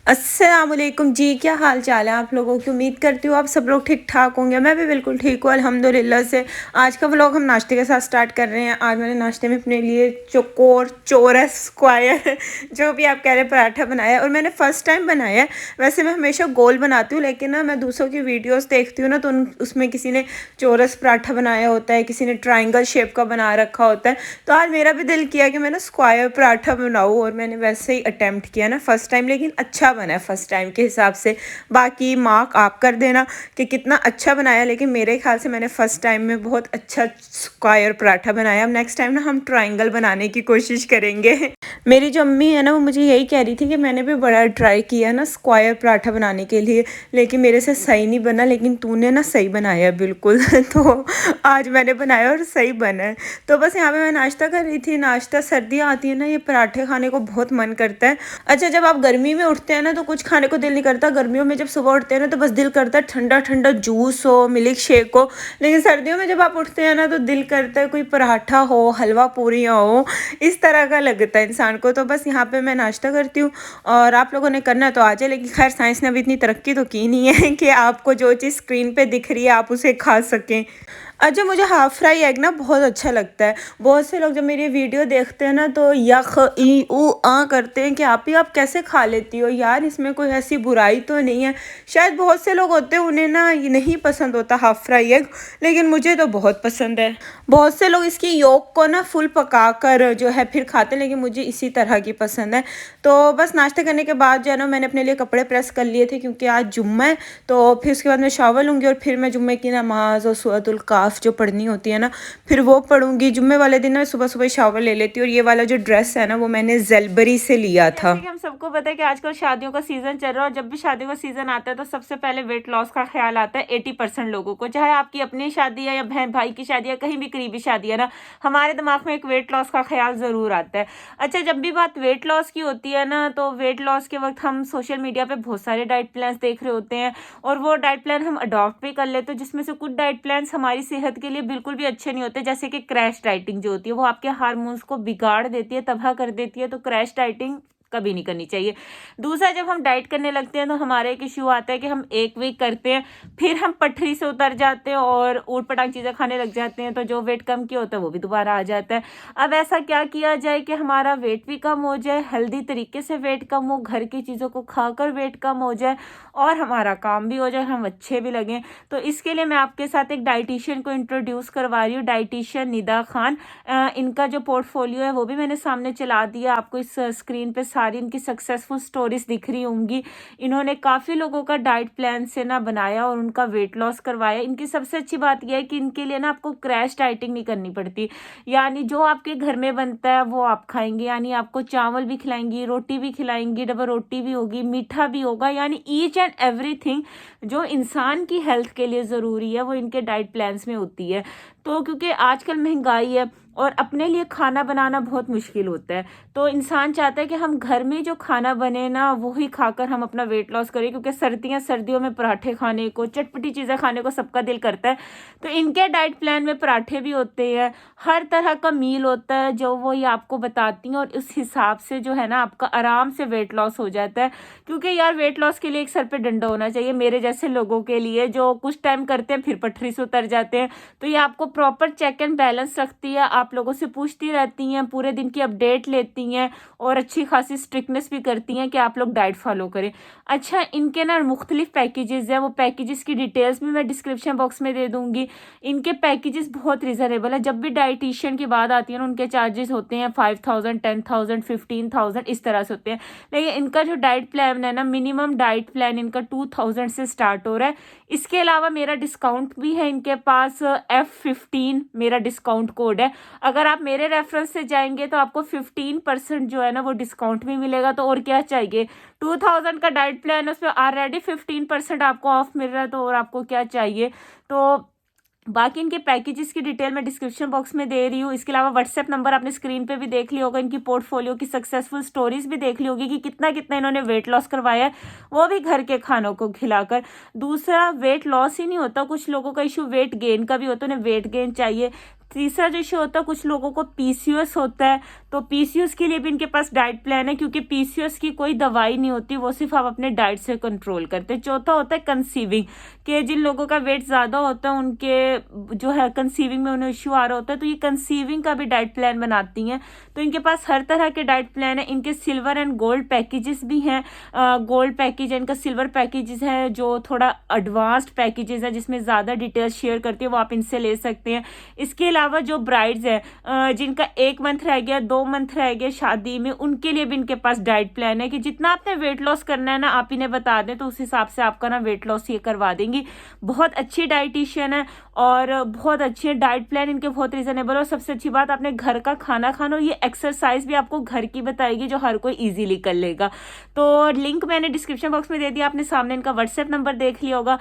अस्सलामुअलैकुम जी, क्या हाल चाल है आप लोगों की। उम्मीद करती हूँ आप सब लोग ठीक ठाक होंगे। मैं भी बिल्कुल ठीक हूँ अल्हम्दुलिल्लाह से। आज का व्लॉग हम नाश्ते के साथ स्टार्ट कर रहे हैं। आज मैंने नाश्ते में अपने लिए चौकोर चौरस स्क्वायर जो भी आप कह रहे हैं पराठा बनाया है, और मैंने फ़र्स्ट टाइम बनाया है। वैसे मैं हमेशा गोल बनाती हूँ, लेकिन ना मैं दूसरों की वीडियोज़ देखती हूँ ना, तो उसमें किसी ने चौरस पराठा बनाया होता है, किसी ने ट्राइंगल शेप का बना रखा होता है। तो आज मेरा भी दिल किया कि मैं ना स्क्वायर पराठा बनाऊँ, और मैंने वैसे ही अटैम्प्ट किया ना फ़र्स्ट टाइम, लेकिन अच्छा बना है फ़र्स्ट टाइम के हिसाब से। बाकी मार्क आप कर देना कि कितना अच्छा बनाया, लेकिन मेरे ख्याल से मैंने फ़र्स्ट टाइम में बहुत अच्छा स्क्वायर पराठा बनाया। अब नेक्स्ट टाइम ना हम ट्रायंगल बनाने की कोशिश करेंगे। मेरी जो अम्मी है ना, वो मुझे यही कह रही थी कि मैंने भी बड़ा ट्राई किया ना स्क्वायर पराठा बनाने के लिए, लेकिन मेरे से सही नहीं बना, लेकिन तूने ना सही बनाया बिल्कुल। तो आज मैंने बनाया और सही बना है। तो बस यहाँ पे मैं नाश्ता कर रही थी। नाश्ता, सर्दियाँ आती है ना, ये पराठे खाने को बहुत मन करता है। अच्छा, जब आप गर्मी में उठते हैं ना तो कुछ खाने को दिल नहीं करता। गर्मियों में जब सुबह उठते हैं ना तो बस दिल करता है ठंडा ठंडा जूस हो, मिल्क शेक हो। लेकिन सर्दियों में जब आप उठते हैं ना तो दिल करता है कोई पराठा हो, हलवा पूरियाँ हो, इस तरह का लगता है इंसान को। तो बस यहाँ पे मैं नाश्ता करती हूँ, और आप लोगों ने करना तो आ जाए। लेकिन खैर, साइंस ने अभी इतनी तरक्की तो की नहीं है कि आपको जो चीज़ स्क्रीन पे दिख रही है आप उसे खा सकें। अच्छा, मुझे हाफ़ फ्राई एग ना बहुत अच्छा लगता है। बहुत से लोग जब मेरी वीडियो देखते हैं ना तो यख ई ऊ करते हैं कि आप कैसे खा लेती हो यार, इसमें कोई ऐसी बुराई तो नहीं है। शायद बहुत से लोग होते हैं उन्हें ना ये नहीं पसंद होता हाफ़ फ्राई एग, लेकिन मुझे तो बहुत पसंद है। बहुत से लोग इसकी योक को ना फुल पका कर जो है फिर खाते हैं, लेकिन मुझे इसी तरह की पसंद है। तो बस नाश्ते करने के बाद जो है ना, मैंने अपने लिए कपड़े प्रेस कर लिए थे क्योंकि आज जुम्मा है। तो फिर उसके बाद मैं शावर लूँगी, और फिर मैं जुम्मे की नमाज़ और सूरतुल काफ जो पढ़नी होती है ना, फिर वो पढ़ूंगी। जुम्मे वाले दिन ना सुबह सुबह शावर ले लेती हूँ। और ये वाला जो ड्रेस है ना, वो मैंने जेलबरी से लिया था। जैसे कि हम सबको पता है कि आजकल शादियों का सीजन चल रहा है, और जब भी शादियों का सीजन आता है तो सबसे पहले वेट लॉस का ख्याल आता है 80% लोगों को। चाहे आपकी अपनी शादी है या बहन भाई की शादी है, कहीं भी करीबी शादी है ना, हमारे दिमाग में एक वेट लॉस का ख्याल जरूर आता है। अच्छा, जब भी बात वेट लॉस की होती है ना, तो वेट लॉस के वक्त हम सोशल मीडिया पे बहुत सारे डाइट प्लान्स देख रहे होते हैं, और वो डाइट प्लान हम अडॉप्ट भी कर लेते हैं, जिसमें से कुछ डाइट प्लान्स हमारी सेहत के लिए बिल्कुल भी अच्छे नहीं होते। जैसे कि क्रैश डाइटिंग जो होती है, वो आपके हार्मोन्स को बिगाड़ देती है, तबाह कर देती है। तो क्रैश डाइटिंग कभी नहीं करनी चाहिए। दूसरा, जब हम डाइट करने लगते हैं तो हमारे एक इश्यू आता है कि हम एक वीक करते हैं, फिर हम पटरी से उतर जाते हैं और ऊट पटांग चीज़ें खाने लग जाते हैं, तो जो वेट कम किया होता है वो भी दोबारा आ जाता है। अब ऐसा क्या किया जाए कि हमारा वेट भी कम हो जाए, हेल्दी तरीके से वेट कम हो, घर की चीज़ों को खाकर वेट कम हो जाए, और हमारा काम भी हो जाए, हम अच्छे भी लगें। तो इसके लिए मैं आपके साथ एक डाइटिशियन को इंट्रोड्यूस करवा रही हूँ, डाइटिशियन निदा खान। इनका जो पोर्टफोलियो है वो भी मैंने सामने चला दिया। आपको इस स्क्रीन पे सारी इनकी सक्सेसफुल स्टोरीज दिख रही होंगी। इन्होंने काफ़ी लोगों का डाइट प्लान से ना बनाया और उनका वेट लॉस करवाया। इनकी सबसे अच्छी बात यह है कि इनके लिए ना आपको क्रैश डाइटिंग नहीं करनी पड़ती। यानी जो आपके घर में बनता है वो आप खाएंगे, यानी आपको चावल भी खिलाएंगी, रोटी भी खिलाएंगी, डबल रोटी भी होगी, मीठा भी होगा, यानी ईच एंड एवरीथिंग जो इंसान की हेल्थ के लिए ज़रूरी है वो इनके डाइट प्लान्स में होती है। तो क्योंकि आजकल महंगाई है और अपने लिए खाना बनाना बहुत मुश्किल होता है, तो इंसान चाहता है कि हम घर में जो खाना बने ना वो ही खाकर हम अपना वेट लॉस करें, क्योंकि सर्दियों में पराठे खाने को, चटपटी चीज़ें खाने को सबका दिल करता है। तो इनके डाइट प्लान में पराठे भी होते हैं, हर तरह का मील होता है जो वो ये आपको बताती हैं, और उस हिसाब से जो है ना आपका आराम से वेट लॉस हो जाता है। क्योंकि यार, वेट लॉस के लिए एक सर पे डंडा होना चाहिए, मेरे जैसे लोगों के लिए जो कुछ टाइम करते हैं फिर पटरी से उतर जाते हैं। तो ये आपको प्रॉपर चेक एंड बैलेंस रखती है, आप लोगों से पूछती रहती हैं, पूरे दिन की अपडेट लेती हैं, और अच्छी खासी स्ट्रिक्टनेस भी करती हैं कि आप लोग डाइट फॉलो करें। अच्छा, इनके ना मुख्तलिफ पैकेजेस हैं, वो पैकेजेस की डिटेल्स भी मैं डिस्क्रिप्शन बॉक्स में दे दूंगी। इनके पैकेजेस बहुत रिजनेबल है। जब भी डाइटिशियन की बात आती है ना, उनके चार्जेस होते हैं 5000, 10,000, 15,000, इस तरह से होते हैं। लेकिन इनका जो डाइट प्लान है ना, मिनिमम डाइट प्लान इनका 2000 से स्टार्ट हो रहा है। इसके अलावा मेरा डिस्काउंट भी है इनके पास, F15 मेरा डिस्काउंट कोड है। अगर आप मेरे रेफरेंस से जाएंगे तो आपको 15% जो है ना वो डिस्काउंट भी मिलेगा। तो और क्या चाहिए, 2000 का डाइट प्लान है, उसमें ऑलरेडी 15% आपको ऑफ मिल रहा है, तो और आपको क्या चाहिए। तो बाकी इनके पैकेजेस की डिटेल मैं डिस्क्रिप्शन बॉक्स में दे रही हूँ। इसके अलावा व्हाट्सएप नंबर आपने स्क्रीन पे भी देख लिया होगा, इनकी पोर्टफोलियो की सक्सेसफुल स्टोरीज भी देख ली होगी कि कितना कितना इन्होंने वेट लॉस करवाया है, वो भी घर के खानों को खिलाकर। दूसरा, वेट लॉस ही नहीं होता, कुछ लोगों का इशू वेट गेन का भी होता है, उन्हें वेट गेन चाहिए। तीसरा जो इशू होता है, कुछ लोगों को पीसीओएस होता है, तो पीसीओएस के लिए भी इनके पास डाइट प्लान है, क्योंकि पीसीओएस की कोई दवाई नहीं होती, वो सिर्फ आप अपने डाइट से कंट्रोल करते हैं। चौथा होता है कंसीविंग, कि जिन लोगों का वेट ज़्यादा होता है उनके जो है कंसीविंग में उन्हें इशू आ रहा होता है, तो ये कंसीविंग का भी डाइट प्लान बनाती हैं। तो इनके पास हर तरह के डाइट प्लान है। इनके सिल्वर एंड गोल्ड पैकेजेस भी हैं। गोल्ड पैकेज है इनका, सिल्वर पैकेजेस है जो थोड़ा एडवांस्ड पैकेजेस है, जिसमें ज़्यादा डिटेल्स शेयर करती है, वो आप इनसे ले सकते हैं। इसके अलावा जो ब्राइड्स है जिनका 1 मंथ रह गया, 2 मंथ रह गया शादी में, उनके लिए भी इनके पास डाइट प्लान है कि जितना आपने वेट लॉस करना है ना, आप इन्हें बता दें तो उस हिसाब से आपका ना वेट लॉस ये करवा देंगी। बहुत अच्छी डाइटिशियन है और बहुत अच्छी है। डाइट प्लान इनके बहुत रीजनेबल, और सबसे अच्छी बात, आपने घर का खाना खाना, और ये एक्सरसाइज भी आपको घर की बताएगी जो हर कोई इजीली कर लेगा। तो लिंक मैंने डिस्क्रिप्शन बॉक्स में दे दिया, आपने सामने इनका व्हाट्सएप नंबर देख लिया होगा।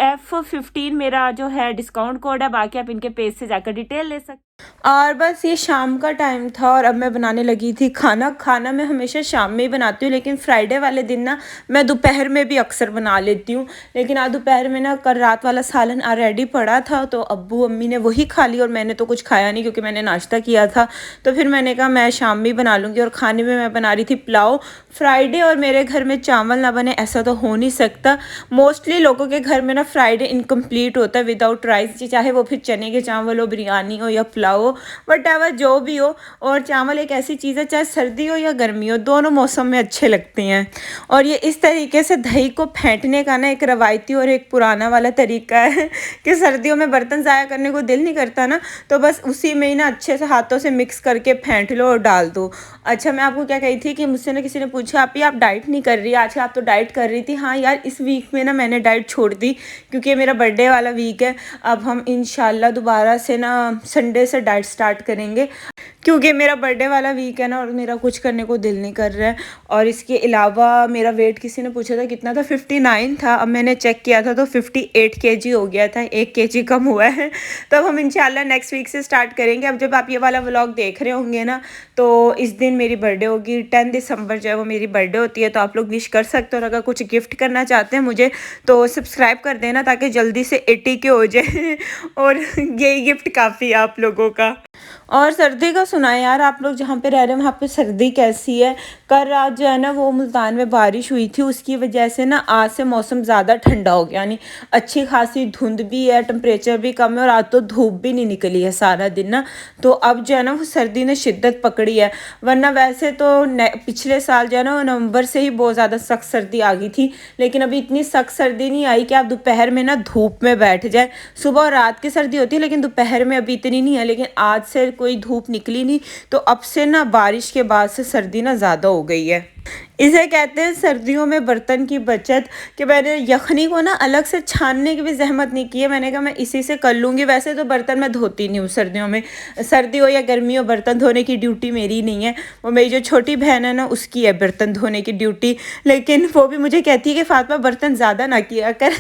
F15 मेरा जो है डिस्काउंट कोड है, बाकी आप इनके पेज से जाकर डिटेल ले सकते। और बस ये शाम का टाइम था और अब मैं बनाने लगी थी खाना मैं हमेशा शाम में ही बनाती हूँ, लेकिन फ्राइडे वाले दिन ना मैं दोपहर में भी अक्सर बना लेती हूँ। लेकिन आज दोपहर में ना कल रात वाला सालन ऑलरेडी पड़ा था, तो अब्बू अम्मी ने वही खा लिया और मैंने तो कुछ खाया नहीं क्योंकि मैंने नाश्ता किया था। तो फिर मैंने कहा मैं शाम में ही बना लूँगी। और खाने में मैं बना रही थी पुलाव। फ्राइडे और मेरे घर में चावल ना बने ऐसा तो हो नहीं सकता। मोस्टली लोगों के घर में ना फ्राइडे इनकम्प्लीट होता है विदाउट राइस, चाहे वो फिर चने के चावल हो, बिरयानी हो या पुलाव हो, वट एवर जो भी हो। और चावल एक ऐसी चीज़ है, चाहे सर्दी हो या गर्मी हो, दोनों मौसम में अच्छे लगते हैं। और ये इस तरीके से दही को फेंटने का ना एक रवायती और एक पुराना वाला तरीका है कि सर्दियों में बर्तन ज़ाया करने को दिल नहीं करता ना, तो बस उसी में ही ना अच्छे से हाथों से मिक्स करके फेंट लो और डाल दो। अच्छा, मैं आपको क्या कही थी कि मुझसे ना किसी ने पूछा आप डाइट नहीं कर रही आज? आप तो डाइट कर रही थी। हाँ यार, इस वीक में ना मैंने डाइट छोड़ दी क्योंकि मेरा बर्थडे वाला वीक है। अब हम इंशाल्लाह दोबारा से ना संडे से डाइट स्टार्ट करेंगे, क्योंकि मेरा बर्थडे वाला वीक है ना और मेरा कुछ करने को दिल नहीं कर रहा है। और इसके अलावा मेरा वेट किसी ने पूछा था कितना था, 59 था। अब मैंने चेक किया था तो 58 kg हो गया था, 1 kg कम हुआ है। तो अब हम इंशाल्लाह नेक्स्ट वीक से स्टार्ट करेंगे। अब जब आप ये वाला व्लॉग देख रहे होंगे ना, तो इस दिन मेरी बर्थडे होगी। 10 दिसंबर जो है वो मेरी बर्थडे होती है, तो आप लोग विश कर सकते हो। और अगर कुछ गिफ्ट करना चाहते हैं मुझे तो सब्सक्राइब कर देना ताकि जल्दी से 80 के हो जाए और यही गिफ्ट काफ़ी है आप लोगों का। और सर्दी का सुना है यार, आप लोग जहाँ पे रह रहे हैं वहाँ पे सर्दी कैसी है? कल रात जो है ना वो मुल्तान में बारिश हुई थी, उसकी वजह से ना आज से मौसम ज़्यादा ठंडा हो गया, यानी अच्छी खासी धुंध भी है, टेम्परेचर भी कम है और आज तो धूप भी नहीं निकली है सारा दिन ना। तो अब जो है ना वो सर्दी ने शिद्दत पकड़ी है, वरना वैसे तो पिछले साल जो है ना नवंबर से ही बहुत ज़्यादा सख्त सर्दी आ गई थी, लेकिन अभी इतनी सख्त सर्दी नहीं आई कि आप दोपहर में ना धूप में बैठ जाए। सुबह और रात की सर्दी होती है लेकिन दोपहर में अभी इतनी नहीं है, लेकिन आज से कोई धूप निकली नहीं, तो अब से ना बारिश के बाद से सर्दी ना ज़्यादा हो गई है। इसे कहते हैं सर्दियों में बर्तन की बचत। कि मैंने यखनी को ना अलग से छानने की भी जहमत नहीं की है, मैंने कहा मैं इसी से कर लूँगी। वैसे तो बर्तन मैं धोती नहीं हूँ सर्दियों में, सर्दी हो या गर्मी हो बर्तन धोने की ड्यूटी मेरी नहीं है, वो मेरी जो छोटी बहन है ना उसकी है बर्तन धोने की ड्यूटी। लेकिन वो भी मुझे कहती है कि फातिमा बर्तन ज़्यादा ना किया कर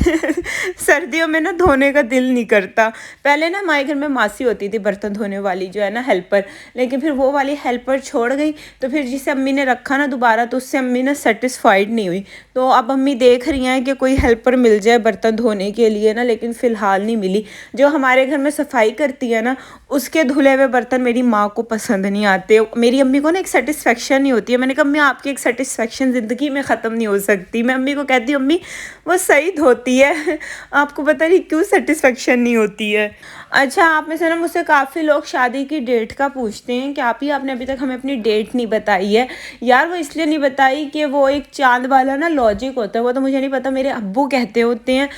सर्दियों में ना धोने का दिल नहीं करता। पहले ना हमारे घर में मासी होती थी बर्तन धोने वाली जो है ना हेल्पर, लेकिन फिर वो वाली हेल्पर छोड़ गई, तो फिर जिसे अम्मी ने रखा ना दोबारा, तो उससे अम्मी ना सेटिस्फाइड नहीं हुई। तो अब अम्मी देख रही हैं कि कोई हेल्पर मिल जाए बर्तन धोने के लिए ना, लेकिन फ़िलहाल नहीं मिली। जो हमारे घर में सफाई करती है ना उसके धुले हुए बर्तन मेरी माँ को पसंद नहीं आते। मेरी अम्मी को ना एक सेटिस्फेक्शन नहीं होती है। मैंने कहा अम्मी आपकी एक सेटिस्फेक्शन ज़िंदगी में ख़त्म नहीं हो सकती। मैं अम्मी को कहती हूँ अम्मी वो सही धोती है, आपको पता नहीं क्यों सेटिस्फेक्शन नहीं होती है। अच्छा, आप में से ना मुझसे काफ़ी लोग शादी की डेट का पूछते हैं कि आपने अभी तक हमें अपनी डेट नहीं बताई है। यार वो इसलिए नहीं बताई कि वो एक चांद वाला ना लॉजिक होता है, वो तो मुझे नहीं पता, मेरे अब्बू कहते होते हैं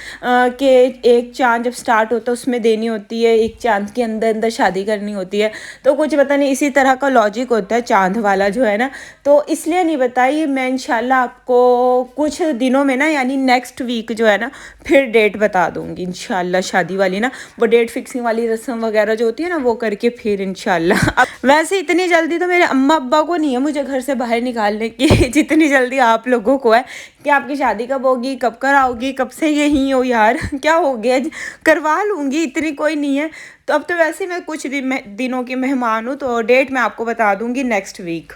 कि एक चांद जब स्टार्ट होता है उसमें देनी होती है, एक चांद के अंदर अंदर शादी करनी होती है। तो कुछ पता नहीं इसी तरह का लॉजिक होता है चांद वाला जो है ना, तो इसलिए नहीं बताई। मैं इंशाल्लाह आपको कुछ दिनों में ना, यानी नेक्स्ट वीक जो है ना फिर डेट बता दूँगी इंशाल्लाह शादी वाली ना, वो डेट फिक्सिंग वाली रस्म वगैरह जो होती है ना वो करके फिर इंशाल्लाह। अब वैसे इतनी जल्दी तो मेरे अम्मा अब्बा को नहीं है मुझे घर से बाहर निकालने की जितनी जल्दी आप लोगों को है कि आपकी शादी कब होगी, कब कराओगी, कब से यहीं हो यार, क्या हो गया, करवा लूँगी, इतनी कोई नहीं है। तो अब तो वैसे मैं कुछ दिनों की मेहमान हूँ, तो डेट मैं आपको बता दूँगी नेक्स्ट वीक।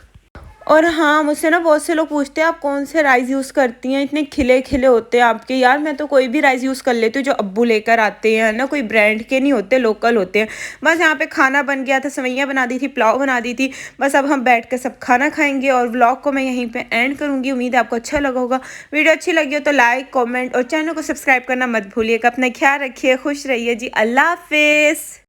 और हाँ, मुझसे ना बहुत से लोग पूछते हैं आप कौन से राइस यूज़ करती हैं? इतने खिले-खिले होते हैं आपके। यार मैं तो कोई भी राइस यूज़ कर लेती हूँ जो अब्बू लेकर आते हैं, है ना? कोई ब्रांड के नहीं होते, लोकल होते हैं। बस यहाँ पे खाना बन गया था, सेवइयाँ बना दी थी, पुलाव बना दी थी। बस अब हम बैठ के सब खाना खाएँगे और व्लॉग को मैं यहीं पे एंड करूँगी। उम्मीद है आपको अच्छा लगा होगा। वीडियो अच्छी लगी हो तो लाइक, कमेंट और चैनल को सब्सक्राइब करना मत भूलिएगा। अपना ख्याल रखिए, खुश रहिए जी। अल्लाह हाफ़िज़।